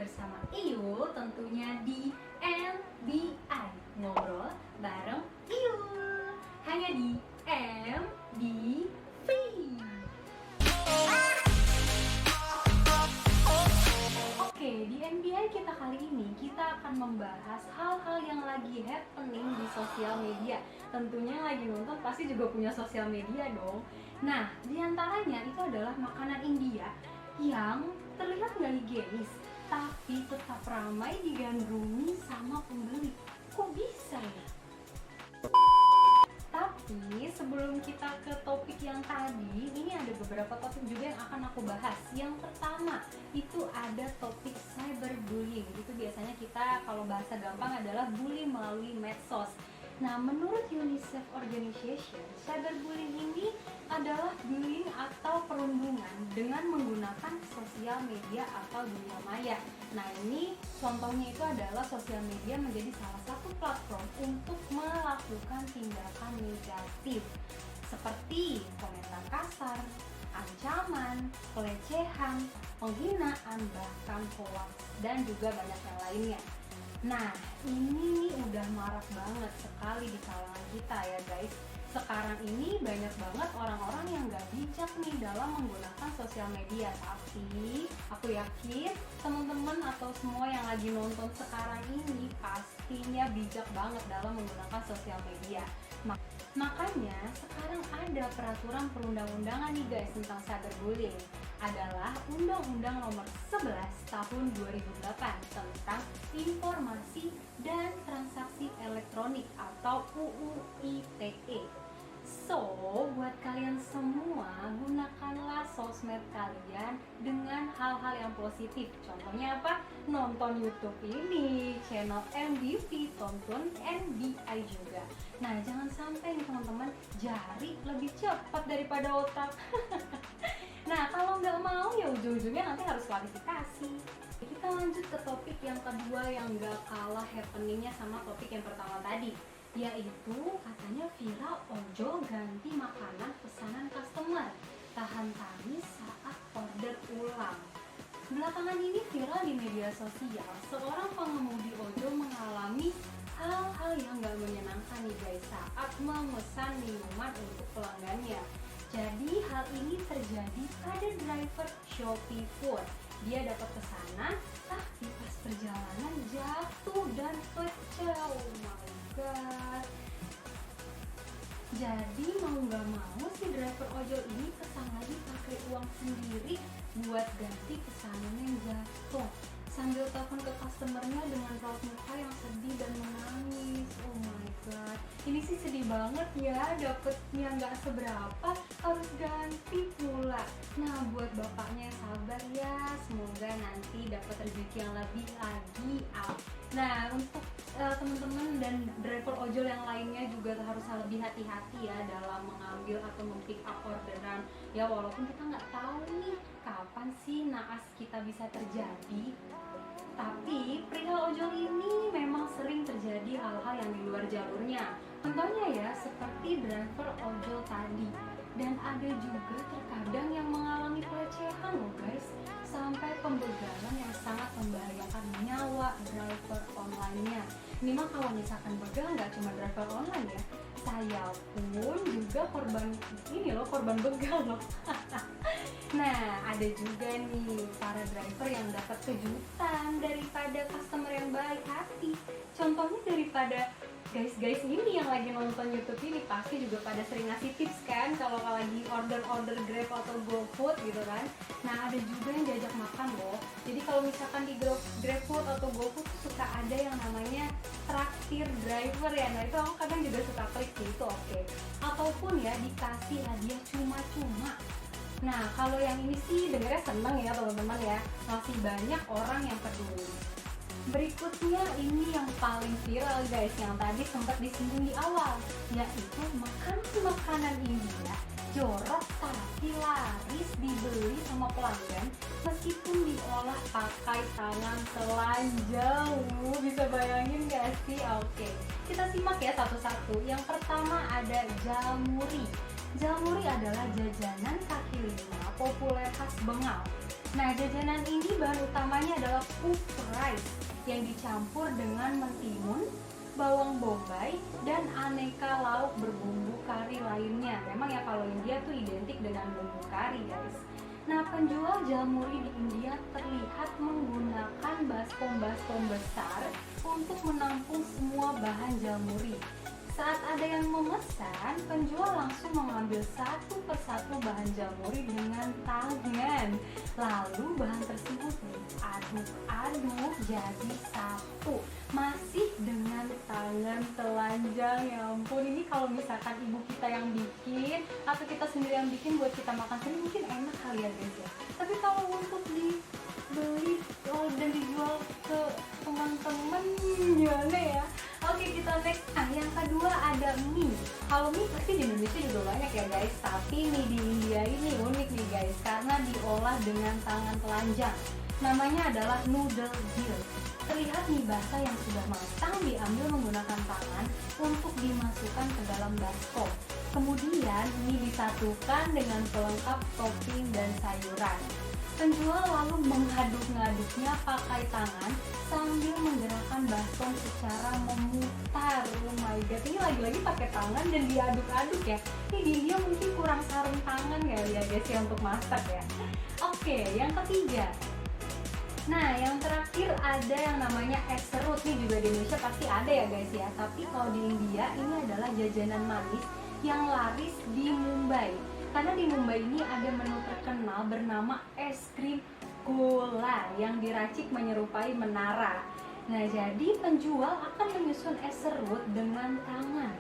bersama Iyul tentunya di MBI Ngobrol bareng Iyul hanya di MBV. Oke, di MBI kita kali ini kita akan membahas hal-hal yang lagi happening di sosial media. Tentunya lagi nonton pasti juga punya sosial media dong. Nah, diantaranya itu adalah makanan India yang terlihat nggak higienis, tapi tetap ramai digandrungi sama pembeli. Kok bisa ya? Tapi sebelum kita ke topik yang tadi, ini ada beberapa topik juga yang akan aku bahas. Yang pertama, itu ada topik cyberbullying. Itu biasanya kita kalau bahasa gampang adalah bully melalui medsos. Nah, menurut UNICEF Organization, cyberbullying ini adalah bullying atau perundungan dengan menggunakan sosial media atau dunia maya. Nah, ini contohnya itu adalah sosial media menjadi salah satu platform untuk melakukan tindakan negatif seperti komentar kasar, ancaman, pelecehan, penghinaan, bahkan hoax, dan juga banyak yang lainnya. Nah, ini nih udah marak banget sekali di kalangan kita ya guys. Sekarang ini banyak banget orang-orang yang gak bijak nih dalam menggunakan sosial media. Tapi aku yakin teman-teman atau semua yang lagi nonton sekarang ini pastinya bijak banget dalam menggunakan sosial media. Makanya sekarang ada peraturan perundang-undangan nih guys tentang cyberbullying. Adalah Undang-Undang Nomor 11 Tahun 2008 tentang Informasi dan Transaksi Elektronik atau UU ITE. So, buat kalian semua, gunakanlah sosmed kalian dengan hal-hal yang positif. Contohnya apa? Nonton YouTube ini, channel MBV, tonton MBI juga. Nah, jangan sampai nih teman-teman, jari lebih cepat daripada otak. Nah, kalau nggak mau ya ujung-ujungnya nanti harus klarifikasi. Kita lanjut ke topik yang kedua yang nggak kalah happeningnya sama topik yang pertama tadi, yaitu katanya viral ojol ganti makanan pesanan customer, tahan tangis saat order ulang. Belakangan ini viral di media sosial, seorang pengemudi ojol mengalami hal-hal yang nggak menyenangkan nih guys saat memesan minuman untuk pelanggannya. Jadi hal ini terjadi pada driver Shopee Food. Dia dapat pesanan, tapi pas perjalanan jatuh dan pecah. Oh my god. Jadi mau nggak mau si driver ojol ini pesan lagi pakai uang sendiri buat ganti pesanan yang jatuh. Sambil telepon ke customernya dengan raut muka yang sedih dan menangis. Oh my god, ini sih sedih banget ya, dapetnya nggak seberapa, harus ganti pula. Nah, buat bapaknya sabar ya, semoga nanti dapat rezeki yang lebih lagi. Nah, untuk teman-teman dan driver ojol yang lainnya juga harus lebih hati-hati ya dalam mengambil atau mempick up orderan. Ya walaupun kita nggak tahu nih kapan sih naas kita bisa terjadi. Tapi perihal ojol ini memang sering terjadi hal-hal yang di luar jalurnya. Contohnya ya seperti driver ojol tadi. Dan ada juga terkadang yang mengalami pelecehan loh guys, sampai pembegalan yang sangat membahayakan nyawa driver online-nya. Ini mah kalau misalkan begal nggak cuma driver online ya, saya pun juga korban ini loh, korban begal loh. Nah, ada juga nih para driver yang dapat kejutan daripada customer yang baik hati. Contohnya daripada guys ini yang lagi nonton YouTube ini pasti juga pada sering ngasih tips kan kalau lagi order Grab atau GoFood gitu kan. Nah, ada juga yang diajak makan loh. Jadi kalau misalkan di GrabFood atau GoFood suka ada yang namanya traktir driver ya. Nah, itu aku kadang juga suka klik sih, itu oke. Ataupun ya dikasih hadiah cuma-cuma. Nah, kalau yang ini sih dengarnya seneng ya teman-teman ya, masih banyak orang yang peduli. Berikutnya ini yang paling viral guys, yang tadi sempat disinggung di awal, yaitu makanan India jorok tapi laris dibeli sama pelanggan meskipun diolah pakai tangan telanjang. Bisa bayangin gak sih? Oke, kita simak ya satu-satu. Yang pertama ada jamuri. Jamuri adalah jajanan kaki lima populer khas Bengal. Nah, jajanan ini bahan utamanya adalah puff rice yang dicampur dengan mentimun, bawang bombay, dan aneka lauk berbumbu kari lainnya. Memang ya kalau India tuh identik dengan bumbu kari, guys. Nah, penjual jamuri di India terlihat menggunakan baskom-baskom besar untuk menampung semua bahan jamuri. Saat ada yang memesan, penjual langsung mengambil satu persatu bahan jamuri dengan tangan. Lalu bahan tersebut diaduk-aduk jadi satu, masih dengan tangan telanjang. Ya ampun, ini kalau misalkan ibu kita yang bikin atau kita sendiri yang bikin buat kita makan sendiri mungkin enak kali ya guys ya. Tapi kalau untuk dibeli dan dijual ke teman-teman gimana ya? Oke, kita next. Nah, yang kedua ada mie. Kalau mie pasti di Indonesia juga banyak ya guys, tapi mie di India ini unik nih guys karena diolah dengan tangan telanjang. Namanya adalah noodle dill. Terlihat mie basah yang sudah matang diambil menggunakan tangan untuk dimasukkan ke dalam baskom. Kemudian mie disatukan dengan pelengkap topping dan sayuran. Penjual lalu mengaduk-ngaduknya pakai tangan sambil menggerakkan baskom secara memutar. Oh my god, ini lagi-lagi pakai tangan dan diaduk-aduk ya. Ini dia mungkin kurang sarung tangan ya guys ya untuk masak ya. Oke, yang ketiga. Nah, yang terakhir ada yang namanya es serut. Nih juga di Indonesia pasti ada ya guys ya. Tapi kalau di India ini adalah jajanan manis yang laris di Mumbai. Karena di Mumbai ini ada menu terkenal bernama es krim gola yang diracik menyerupai menara. Nah, jadi penjual akan menyusun es serut dengan tangan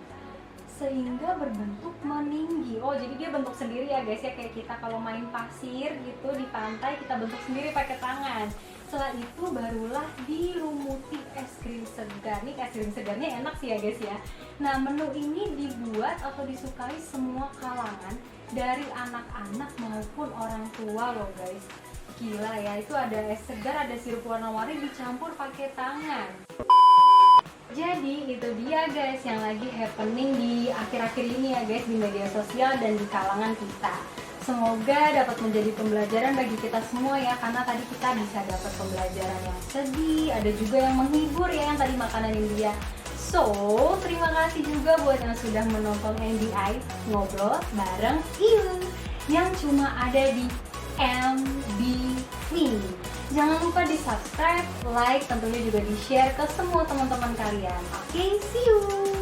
sehingga berbentuk meninggi. Oh, jadi dia bentuk sendiri ya guys ya, kayak kita kalau main pasir gitu di pantai kita bentuk sendiri pakai tangan. Setelah itu barulah dirumuti es krim segar. Nih es krim segarnya enak sih ya guys ya. Nah, menu ini dibuat atau disukai semua kalangan dari anak-anak maupun orang tua loh guys. Gila ya, itu ada es segar, ada sirup warna-warni dicampur pakai tangan. Jadi itu dia guys yang lagi happening di akhir-akhir ini ya guys di media sosial dan di kalangan kita. Semoga dapat menjadi pembelajaran bagi kita semua ya, karena tadi kita bisa dapat pembelajaran yang sedih, ada juga yang menghibur ya yang tadi makanan India. So, terima kasih juga buat yang sudah menonton NDI Ngobrol Bareng Iu yang cuma ada di MBV. Jangan lupa di subscribe, like, tentunya juga di share ke semua teman-teman kalian. Oke, see you!